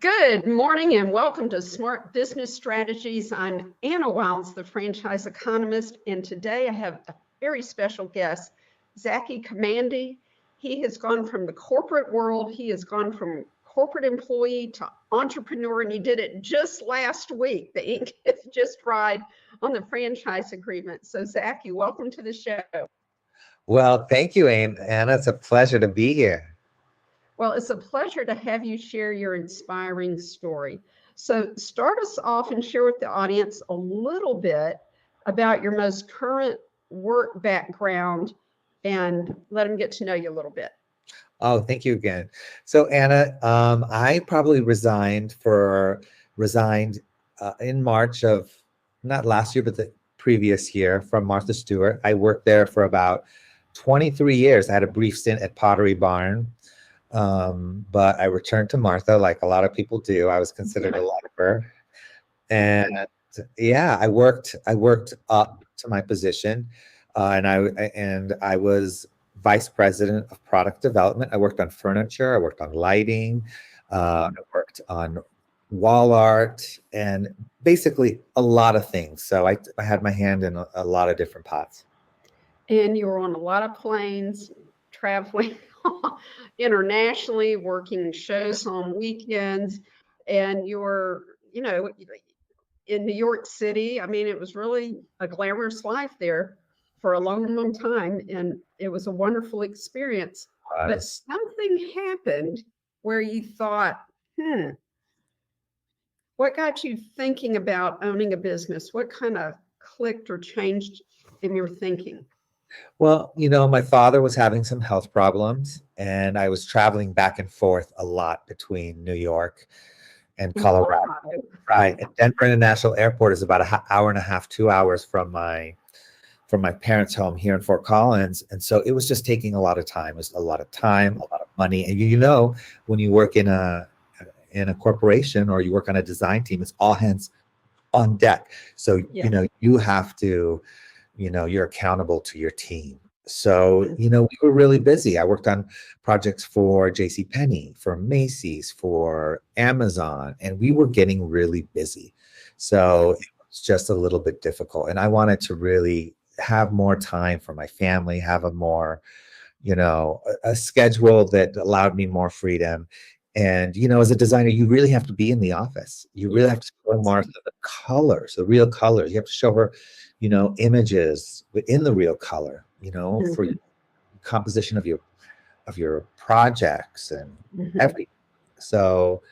Good morning and welcome to Smart Business Strategies. I'm Anna Wiles, the franchise economist, and today I have a very special guest, Zaki Kamandy. He has gone from the corporate world, he has gone from corporate employee to entrepreneur, and he did it just last week. The ink has just dried on the franchise agreement. So Zaki, welcome to the show. Well, thank you, Anna. It's a pleasure to be here. Well, it's a pleasure to have you share your inspiring story. So, start us off and share with the audience a little bit about your most current work background and let them get to know you a little bit. Oh, thank you again. So, Anna, I probably resigned in March of not last year, but the previous year from Martha Stewart. I worked there for about 23 years. I had a brief stint at Pottery Barn, but I returned to Martha like a lot of people do. I was considered a lifer, and yeah, I worked up to my position, and I was vice president of product development. I worked on furniture, I worked on lighting, I worked on wall art, and basically a lot of things. So I had my hand in a lot of different pots. And you were on a lot of planes, traveling internationally, working shows on weekends, and you were, in New York City. I mean, it was really a glamorous life there for a long, long time, and it was a wonderful experience. But Was. something happened where you thought, what got you thinking about owning a business? What kind of clicked or changed in your thinking? Well, my father was having some health problems, and I was traveling back and forth a lot between New York and In Colorado. Colorado. Right. And Denver International Airport is about an hour and a half, 2 hours from my parents' home here in Fort Collins. And so it was just taking a lot of time. It was a lot of time, a lot of money. And when you work in a corporation or you work on a design team, it's all hands on deck. So, Yeah. you have to, you're accountable to your team. So, we were really busy. I worked on projects for J.C. Penney, for Macy's, for Amazon, and we were getting really busy. So it was just a little bit difficult. And I wanted to really have more time for my family, have a schedule that allowed me more freedom. And, as a designer, you really have to be in the office. You really have to show Martha the colors, the real colors. You have to show her, images within the real color, for Mhm. composition of your projects and Mhm. everything. So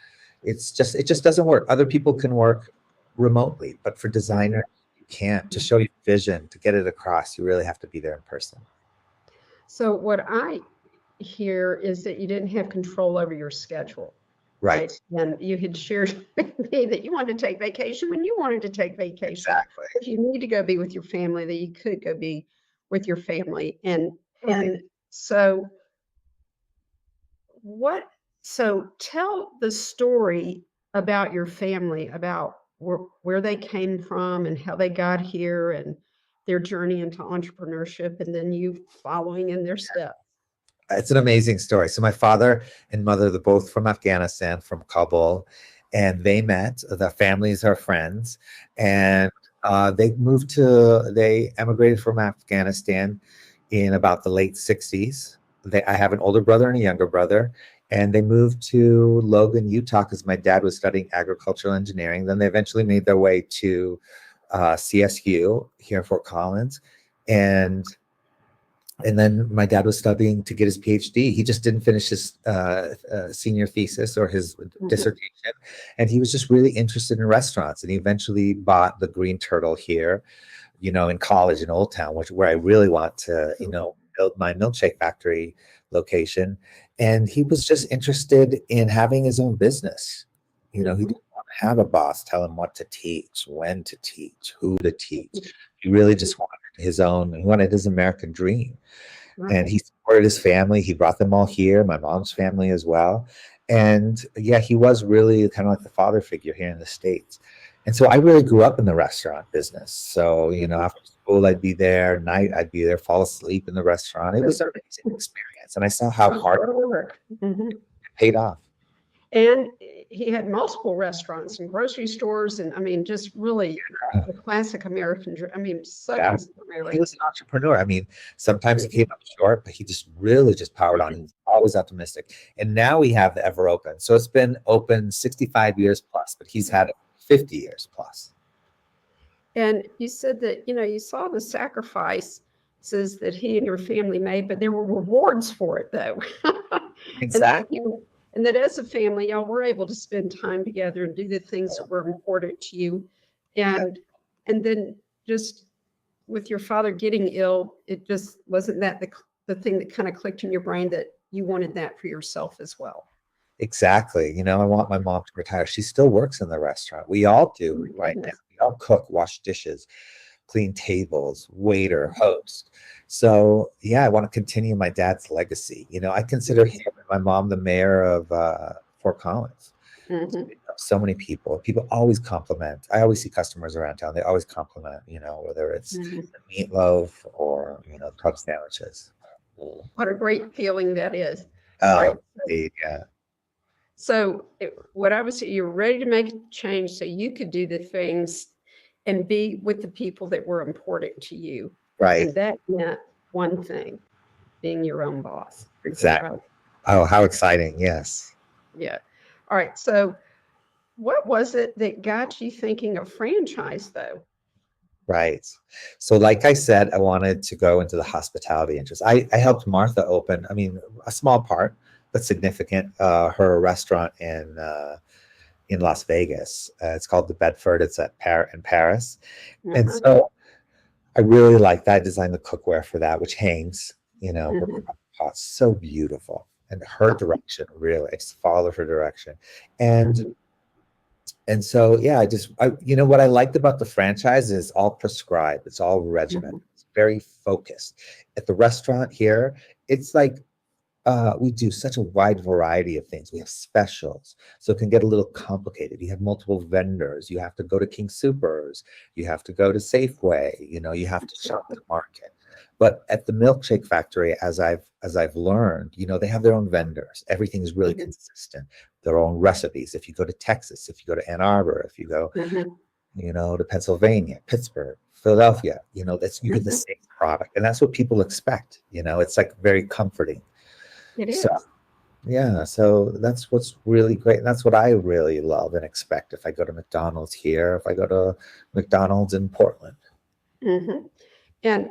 it just doesn't work. Other people can work remotely, but for designers, you can't. To show your vision, to get it across, you really have to be there in person. So what I hear is that you didn't have control over your schedule, right? Right. And you had shared with me that you wanted to take vacation when you wanted to take vacation. Exactly. If you need to go be with your family, that you could go be with your family. And so what so tell the story about your family, about where they came from and how they got here and their journey into entrepreneurship and then you following in their steps. It's an amazing story. So my father and mother, they're both from Afghanistan, from Kabul, and they met. The families are friends, and they emigrated from Afghanistan in about the late 60s. I have an older brother and a younger brother, and they moved to Logan, Utah, because my dad was studying agricultural engineering. Then they eventually made their way to CSU here in Fort Collins, and then my dad was studying to get his PhD. He just didn't finish his senior thesis or his Mhm. dissertation, and he was just really interested in restaurants. And he eventually bought the Green Turtle here, in college in Old Town, where I really want to, build my milkshake factory location. And he was just interested in having his own business. He Mhm. didn't want to have a boss tell him what to teach, when to teach, who to teach. He really just wanted his own. He wanted his American dream, and Right. he supported his family. He brought them all here, my mom's family as well. And yeah, he was really kind of like the father figure here in the States. And so I really grew up in the restaurant business. So, after school, I'd be there, night, I'd be there, fall asleep in the restaurant. It was an amazing experience. And I saw how hard Hard work. Mhm. it paid off. And he had multiple restaurants and grocery stores, and I mean, just really the classic American dream. I mean, so Yeah. really. He was an entrepreneur. I mean, sometimes he came up short, but he just really just powered on. He was always optimistic. And now we have the Ever Open. So it's been open 65 years plus, but he's had it 50 years plus. And you said that, you saw the sacrifices that he and your family made, but there were rewards for it, though. Exactly. And that as a family, y'all were able to spend time together and do the things that were important to you. And then just with your father getting ill, it just wasn't that the thing that kind of clicked in your brain that you wanted that for yourself as well. Exactly. I want my mom to retire. She still works in the restaurant. We all do right now. We all cook, wash dishes, clean tables, waiter, host. So yeah, I want to continue my dad's legacy. I consider him and my mom the mayor of Fort Collins. Mm-hmm. So many people always compliment. I always see customers around town. They always compliment, whether it's meatloaf or, club sandwiches. What a great feeling that is. Oh, Right. indeed, yeah. So what I was, you're ready to make a change so you could do the things and be with the people that were important to you. Right. And that meant one thing, being your own boss. Exactly. Right? Oh, how exciting. Yes. Yeah. All right. So what was it that got you thinking of franchise, though? Right. So like I said, I wanted to go into the hospitality interest. I helped Martha open, I mean, a small part, but significant, her restaurant in Las Vegas. It's called the Bedford. It's in Paris. And so I really like that. I designed the cookware for that, which hangs, her pot's so beautiful. And her direction, really, I just followed her direction. And so, yeah, what I liked about the franchise is all prescribed. It's all regimented. It's very focused. At the restaurant here, it's like we do such a wide variety of things. We have specials, so it can get a little complicated. You have multiple vendors. You have to go to King Soopers. You have to go to Safeway. You have to shop the market. But at the Milkshake Factory, as I've learned, they have their own vendors. Everything's really consistent. Their own recipes. If you go to Texas, if you go to Ann Arbor, if you go, to Pennsylvania, Pittsburgh, Philadelphia, you get the same product, and that's what people expect. It's like very comforting. It is. So, yeah, so that's what's really great. And that's what I really love and expect if I go to McDonald's here, if I go to McDonald's in Portland. And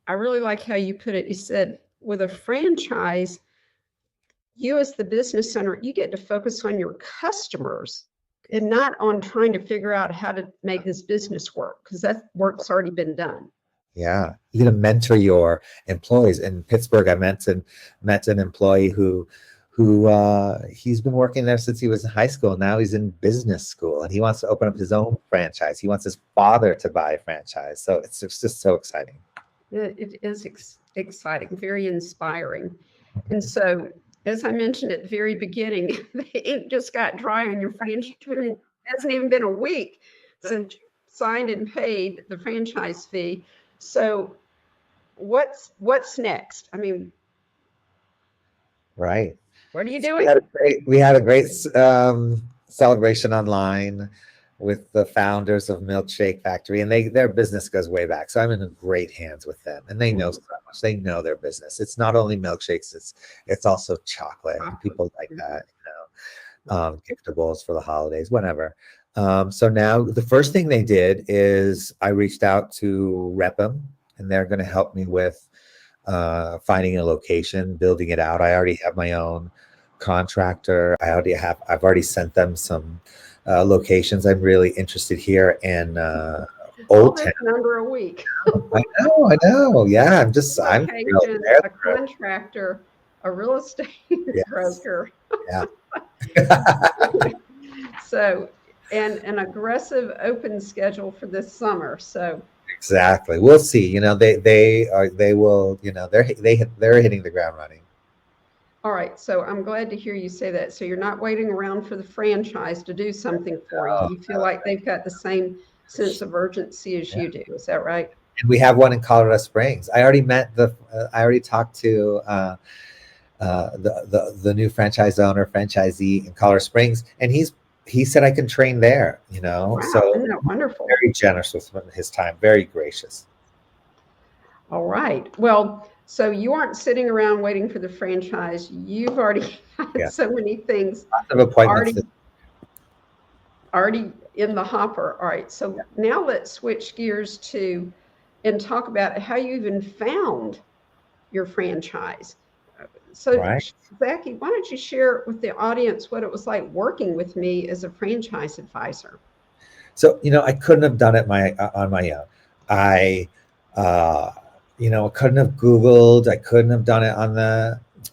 I really like how you put it. You said with a franchise, you as the business owner, you get to focus on your customers and not on trying to figure out how to make this business work, because that work's already been done. Yeah, you can mentor your employees. In Pittsburgh, I met an employee who he's been working there since he was in high school. Now he's in business school, and he wants to open up his own franchise. He wants his father to buy a franchise. So it's just so exciting. It is exciting, very inspiring. And so, as I mentioned at the very beginning, the ink just got dry on your franchise. It hasn't even been a week since you signed and paid the franchise fee. So what's next? I mean, right. What are you doing? We had a great celebration online with the founders of Milkshake Factory, and their business goes way back. So I'm in great hands with them, and they know so much. They know their business. It's not only milkshakes; it's also chocolate, and people like that. Giftables for the holidays, whatever. So now the first thing they did is I reached out to Rep'em, and they're going to help me with finding a location, building it out. I already have my own contractor. I've already sent them some locations. I'm really interested here in Old Town. Number a week. I know. Yeah, I'm a contractor, a real estate broker. Yeah. So, and an aggressive open schedule for this summer. So exactly, we'll see. They're hitting the ground running. All right, so I'm glad to hear you say that. So you're not waiting around for the franchise to do something for you. You feel like they've got the same sense of urgency as you do. Is that right? And we have one in Colorado Springs. I already talked to the new franchise owner, franchisee in Colorado Springs, and he said I can train there. Wow, So isn't that wonderful? very generous with his time, very gracious. All right. Well, so you aren't sitting around waiting for the franchise. You've already had Yeah, so many things lots of appointments. already in the hopper. All right. So now let's switch gears to and talk about how you even found your franchise. So, Right. Zaki, why don't you share with the audience what it was like working with me as a franchise advisor? So, I couldn't have done it on my own. I, uh, couldn't have Googled. I couldn't have done it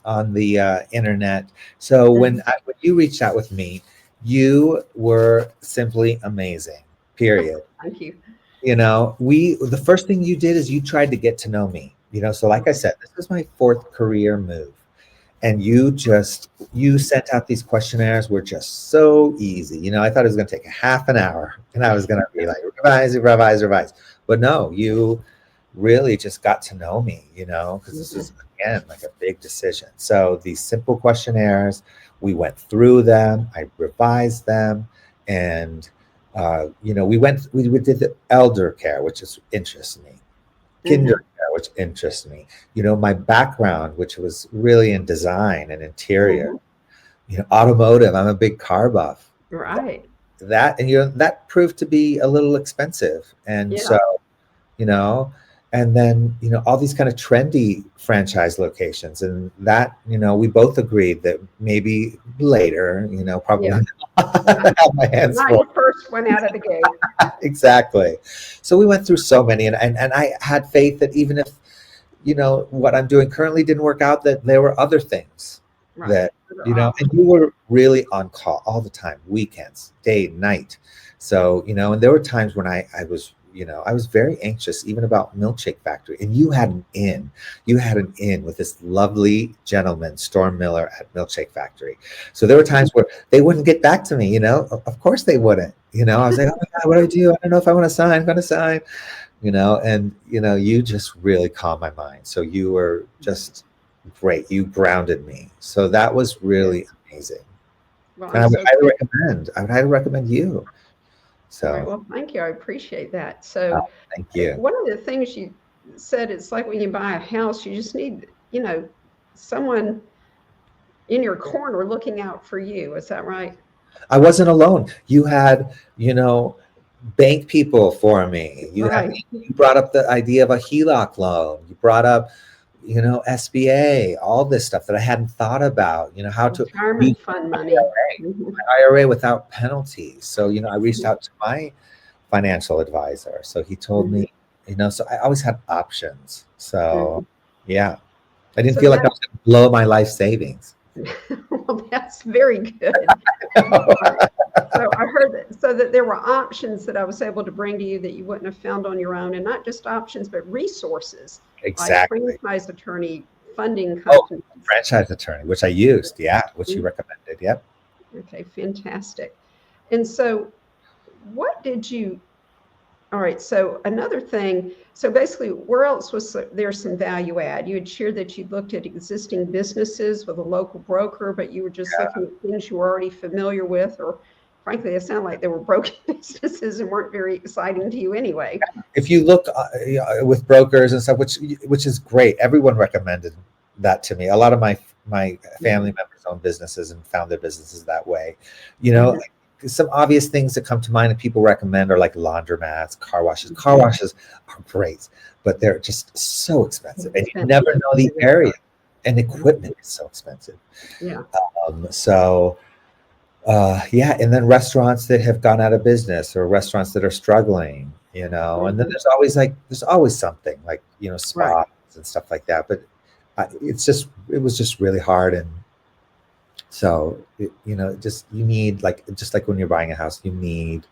on the internet. So when you reached out with me, you were simply amazing. Period. Thank you. The first thing you did is you tried to get to know me. So like I said, this was my fourth career move. And you sent out these questionnaires were just so easy. I thought it was going to take a half an hour and I was going to be like, revise. But no, you really just got to know me, because this was, again, like a big decision. So these simple questionnaires, we went through them, I revised them, and we did the elder care, which interests me, kinder care, which interests me. My background, which was really in design and interior, automotive. I'm a big car buff. Right. That proved to be a little expensive, and Yeah. so you know and then all these kind of trendy franchise locations, and that we both agreed that maybe later, probably Yeah. have my hands Not full. your first one out of the gate. Exactly. So we went through so many, and I had faith that even if what I'm doing currently didn't work out, that there were other things Right. that and you were really on call all the time, weekends, day, night. So and there were times when I was very anxious even about Milkshake Factory, and you had an in with this lovely gentleman, Storm Miller, at Milkshake Factory. So there were times where they wouldn't get back to me. Of course they wouldn't. I was like, oh my God, what do I do? I don't know if I want to sign. I'm going to sign. And you just really calmed my mind. So you were just great. You grounded me. So that was really amazing. Well, And I'm so I would highly recommend you. all right. So Well, thank you. I appreciate that. So, thank you. one of the things you said, it's like when you buy a house, you just need, someone in your corner looking out for you. Is that right? I wasn't alone. You had, bank people for me. Right. You brought up the idea of a HELOC loan. You brought up, SBA, all this stuff that I hadn't thought about, how to use Retirement fund money. Mhm. IRA without penalties. So, I reached out to my financial advisor. So he told me, so I always had options. So, yeah, I didn't So feel like I was going to blow my life savings. well, that's very good. So I heard that there were options that I was able to bring to you that you wouldn't have found on your own, and not just options, but resources Exactly. like franchise attorney, funding Oh, companies. franchise attorney, which I used, which you recommended. Yep. Okay, fantastic. And so, what did you? All right. So another thing. So basically, where else was there some value add? You had shared that you looked at existing businesses with a local broker, but you were just looking at things you were already familiar with, or frankly, it sounded like they were broken businesses and weren't very exciting to you anyway. If you look with brokers and stuff, which is great, everyone recommended that to me. A lot of my family members own businesses and found their businesses that way. Some obvious things that come to mind that people recommend are like laundromats, car washes. Car washes are great, but they're just so expensive, and you never know the area, and equipment is so expensive. Yeah. And then restaurants that have gone out of business, or restaurants that are struggling, and then there's always something like, spas and stuff like that. But it was just really hard. And so, you need, just like when you're buying a house, you need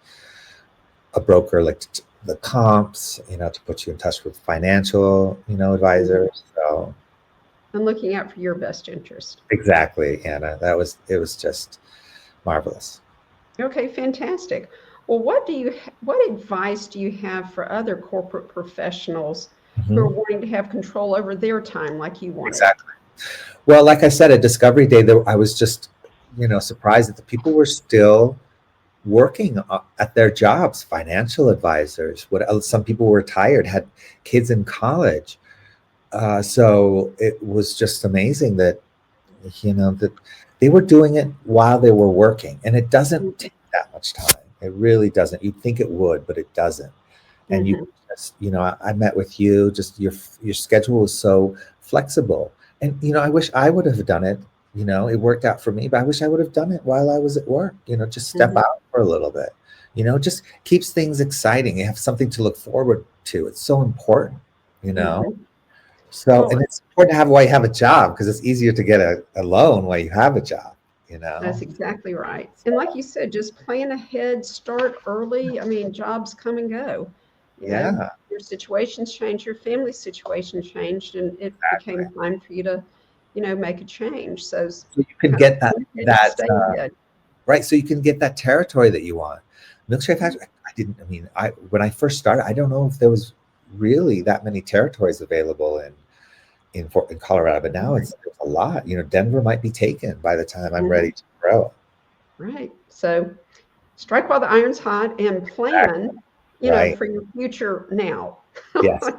a broker, like the comps, to put you in touch with financial, advisors. So And looking out for your best interest. exactly, Anna, it was just marvelous. Okay, fantastic. Well, what advice do you have for other corporate professionals who are wanting to have control over their time like you wanted? Exactly. Well, like I said, at Discovery Day, I was just, surprised that the people were still working at their jobs, financial advisors. Some people were retired, had kids in college. So it was just amazing that, that they were doing it while they were working, and it doesn't take that much time. It really doesn't. You'd think it would, but it doesn't. And you Mm-hmm. just, I met with you, just your schedule was so flexible. And, I wish I would have done it. It worked out for me, but I wish I would have done it while I was at work, just step Mm-hmm. out for a little bit, just keeps things exciting. You have something to look forward to. It's so important, you know? Mm-hmm. So, Well, and it's important to have while you have a job, because it's easier to get a loan while you have a job, that's exactly right. And like you said, just plan ahead, start early. I mean, jobs come and go. Yeah, Your situations change, your family situation changed, and it exactly. became time for you to, make a change. So So you can kind of get plan ahead to stay ahead. right. So you can get that territory that you want. Milkshake Factory, I didn't, I mean, when I first started, I don't know if there was really that many territories available in Colorado, but now there's a lot. Denver might be taken by the time I'm Mhm. ready to grow. Right. So strike while the iron's hot and Exactly. plan, Right. for your future now. Yes.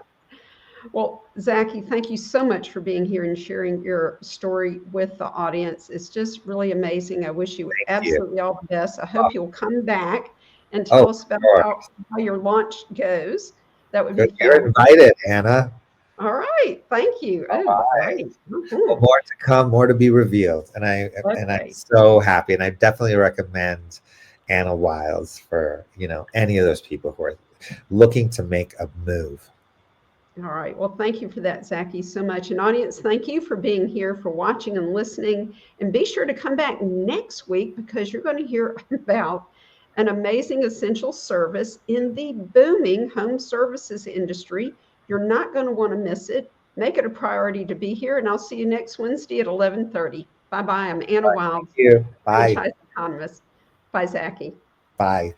Well, Zaki, thank you so much for being here and sharing your story with the audience. It's just really amazing. I wish you Thank you. absolutely all the best. I hope you'll come back and Oh, tell us about sure. how your launch goes. That would Good. be You're fabulous. invited, Anna. All right. Thank you. All Oh, right. great. Well, Mhm. more to come, more to be revealed. And I'm Okay. so happy. And I definitely recommend Anna Wiles for, any of those people who are looking to make a move. All right. Well, thank you for that, Zaki, so much. And audience, thank you for being here, for watching and listening. And be sure to come back next week because you're going to hear about an amazing essential service in the booming home services industry. You're not going to want to miss it. Make it a priority to be here. And I'll see you next Wednesday at 11:30. Bye-bye. I'm Anna All right, thank Wiles, you. Bye. franchise economist. Bye, Zaki. Bye.